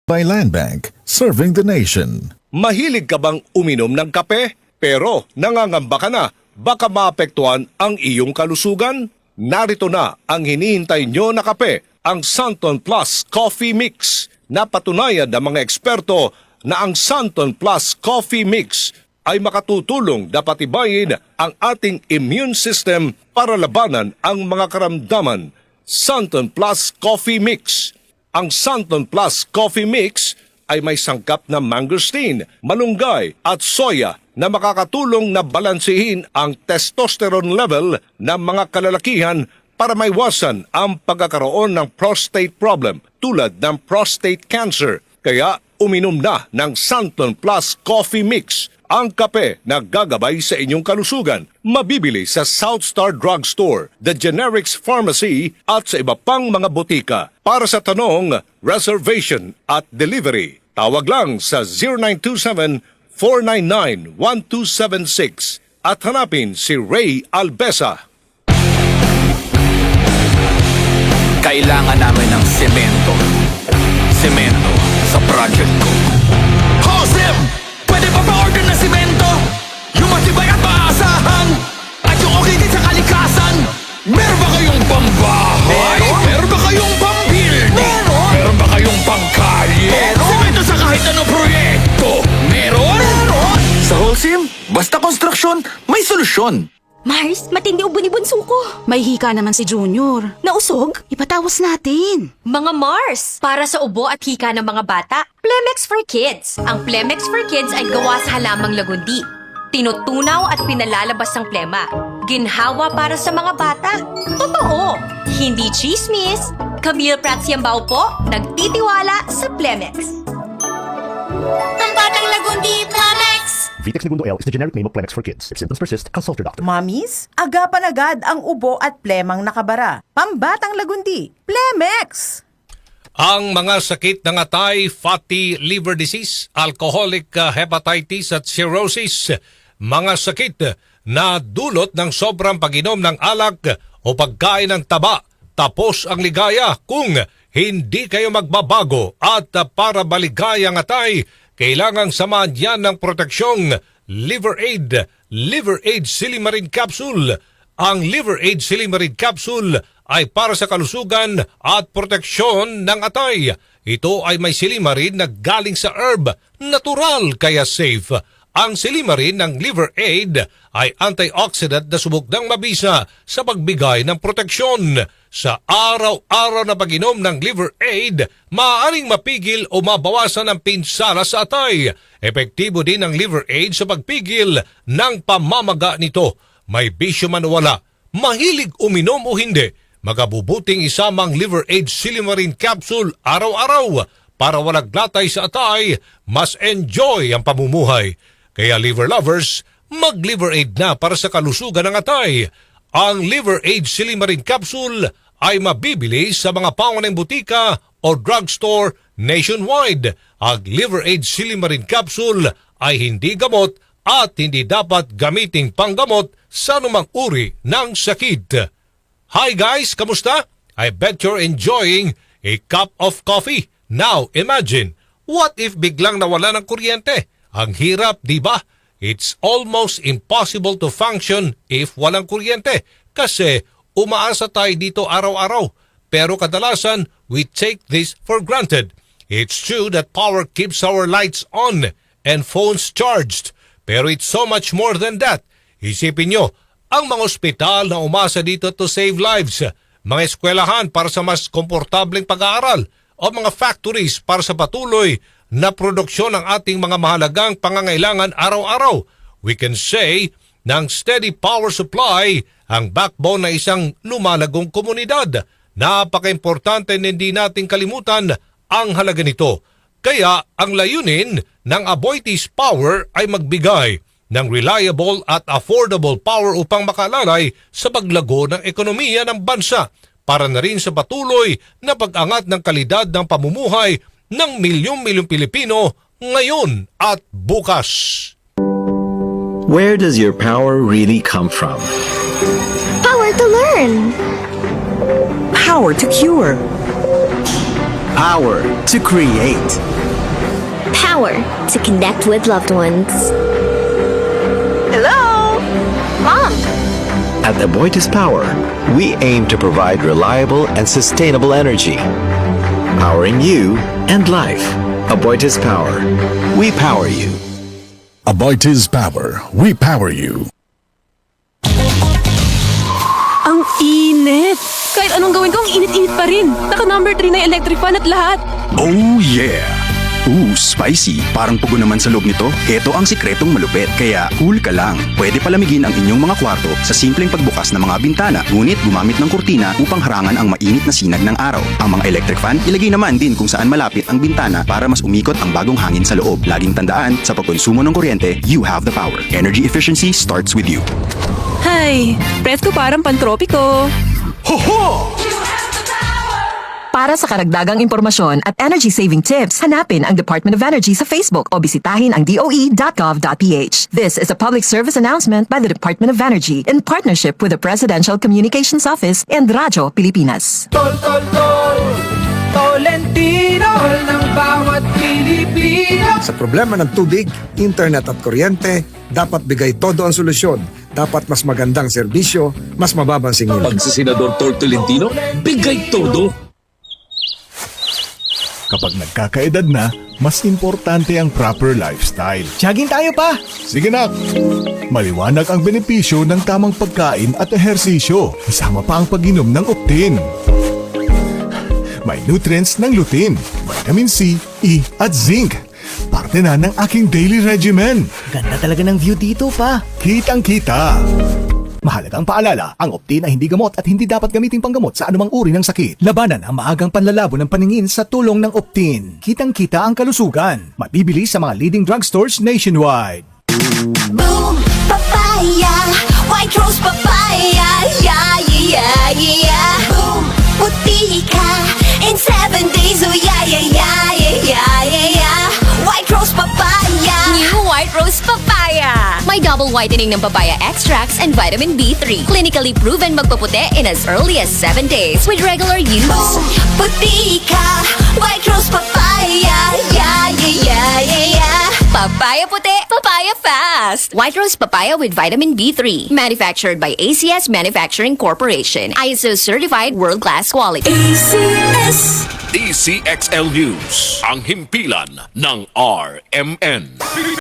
by Land Bank, serving the nation. Mahilig ka bang uminom ng kape? Pero nangangamba ka na, baka maapektuhan ang iyong kalusugan? Narito na ang hinihintay nyo na kape, ang Santon Plus Coffee Mix. Napatunayan ng mga eksperto na ang Santon Plus Coffee Mix ay makatutulong na patibayin ang ating immune system para labanan ang mga karamdaman. Santon Plus Coffee Mix. Ang Santon Plus Coffee Mix ay may sangkap na mangosteen, malunggay at soya na makakatulong na balansehin ang testosterone level ng mga kalalakihan para maiwasan ang pagkakaroon ng prostate problem tulad ng prostate cancer. Kaya uminom na ng Santon Plus Coffee Mix, ang kape na gagabay sa inyong kalusugan. Mabibili sa South Star Drugstore, The Generics Pharmacy at sa iba pang mga botika. Para sa tanong, reservation at delivery, tawag lang sa 0927-499-1276 at hanapin si Ray Albesa. Kailangan namin ng semento. Semento sa project ko. Josem! Pwede ba pa-order ng semento? Yung matibay at maaasahan at yung okay din sa kalikasan. Meron ba kayong pambahay? Meron ba kayong pambuilding? Meron ba kayong pangkalye? Semento sa kahit anong proyekto. Meron? Sa Holcim, basta konstruksyon, may solusyon. Mars, matindi ubo ni bunso ko. May hika naman si Junior. Nausog? Ipatawas natin. Mga Mars, para sa ubo at hika ng mga bata, Plemex for Kids. Ang Plemex for Kids ay gawa sa halamang lagundi. Tinutunaw at pinalalabas ang plema. Ginhawa para sa mga bata. Totoo! Hindi chismis. Camille Prats Yambao po, nagtitiwala sa Plemex. Ang batang lagundi, Plemex! Vitex Segundo L is the generic name of Plemex for kids. If symptoms persist, consult your doctor. Mommies, agapan agad ang ubo at plemang nakabara. Pambatang lagundi, Plemex! Ang mga sakit ng atay, fatty liver disease, alcoholic hepatitis at cirrhosis, mga sakit na dulot ng sobrang pag-inom ng alak o pagkain ng taba, tapos ang ligaya kung hindi kayo magbabago at para baligaya ang atay, kailangang samahan yan ng proteksyong Liver Aid Silimarin Capsule. Ang Liver Aid Silimarin Capsule ay para sa kalusugan at proteksyon ng atay. Ito ay may silimarin na galing sa herb, natural kaya safe. Ang silimarin ng Liver Aid ay antioxidant na subok ng mabisa sa pagbigay ng proteksyon. Sa araw-araw na pag-inom ng Liver Aid, maaaring mapigil o mabawasan ang pinsala sa atay. Epektibo din ang Liver Aid sa pagpigil ng pamamaga nito. May bisyo man o wala, mahilig uminom o hindi, magabubuting isamang Liver Aid Silimarin Capsule araw-araw para walang latay sa atay, mas enjoy ang pamumuhay. Kaya liver lovers, mag-Liver Aid na para sa kalusugan ng atay. Ang Liver Aid Silimarin Capsule ay mabibili sa mga pangunahing butika o drugstore nationwide. Ang Liver Aid Silimarin Capsule ay hindi gamot at hindi dapat gamiting panggamot sa anumang uri ng sakit. Hi guys, kamusta? I bet you're enjoying a cup of coffee. Now imagine, what if biglang nawala ng kuryente? Ang hirap, di ba? It's almost impossible to function if walang kuryente kasi umaasa tayo dito araw-araw. Pero kadalasan, we take this for granted. It's true that power keeps our lights on and phones charged. Pero it's so much more than that. Isipin nyo, ang mga ospital na umasa dito to save lives, mga eskwelahan para sa mas komportableng pag-aaral, o mga factories para sa patuloy na produksyon ng ating mga mahalagang pangangailangan araw-araw. We can say ng steady power supply ang backbone ng isang lumalagong komunidad. Napaka-importante na hindi natin kalimutan ang halaga nito. Kaya ang layunin ng Aboitiz Power ay magbigay ng reliable at affordable power upang makalalay sa paglago ng ekonomiya ng bansa para na rin sa patuloy na pag-angat ng kalidad ng pamumuhay ng milyong-milyong Pilipino ngayon at bukas. Where does your power really come from? Power to learn. Power to cure. Power to create. power to connect with loved ones. Hello? Mom? At Aboitiz Power, we aim to provide reliable and sustainable energy. Powering you and life. Aboitiz Power. We power you. Aboitiz Power. We power you. Ang init! Kahit anong gawin ko, ang init-init pa rin. Naka number 3 na yung electric fan at lahat. Oh yeah! Spicy. Parang pugo naman sa loob nito. Ito ang sikretong malupit. Kaya cool ka lang. Pwede palamigin ang inyong mga kwarto sa simpleng pagbukas ng mga bintana. Ngunit gumamit ng kurtina upang harangan ang mainit na sinag ng araw. Ang mga electric fan, ilagay naman din kung saan malapit ang bintana para mas umikot ang bagong hangin sa loob. Laging tandaan, sa pagkonsumo ng kuryente, you have the power. Energy efficiency starts with you. Hay, presko parang pantropiko. Para sa karagdagang impormasyon at energy-saving tips, hanapin ang Department of Energy sa Facebook o bisitahin ang doe.gov.ph. This is a public service announcement by the Department of Energy in partnership with the Presidential Communications Office and Radyo Pilipinas. Tolentino ng bawat Pilipino. Sa problema ng tubig, internet at kuryente, dapat bigay todo ang solusyon. Dapat mas magandang serbisyo, mas mababang singil. Pag si Senador Tolentino, bigay todo. Kapag nagkakaedad na, mas importante ang proper lifestyle. Jogging tayo pa! Sige na! Maliwanag ang benepisyo ng tamang pagkain at ehersisyo, kasama pa ang pag-inom ng Optin. May nutrients ng lutein, vitamin C, E at zinc. Parte na ng aking daily regimen. Ganda talaga ng view dito pa. Kitang-kita. Mahalagang paalala, ang Optin ay hindi gamot at hindi dapat gamitin panggamot sa anumang uri ng sakit. Labanan ang maagang panlalabo ng paningin sa tulong ng Optin. Kitang-kita ang kalusugan. Mabibili sa mga leading drugstores nationwide. Boom! Papaya! White rose papaya! Yeah, yeah, yeah! Boom! Puti ka! In 7 days, oh yeah, yeah, yeah, yeah, yeah, yeah! White rose papaya! New White Rose Papaya! May double whitening ng papaya extracts and vitamin B3. Clinically proven magpaputi in as early as 7 days with regular use. Boom! Puti ka! White rose papaya! Yeah, yeah, yeah, yeah, yeah! Papaya puti, papaya fast! White Rose Papaya with vitamin B3. Manufactured by ACS Manufacturing Corporation. ISO certified world-class quality. ACS! DCXL News, ang himpilan ng RMN.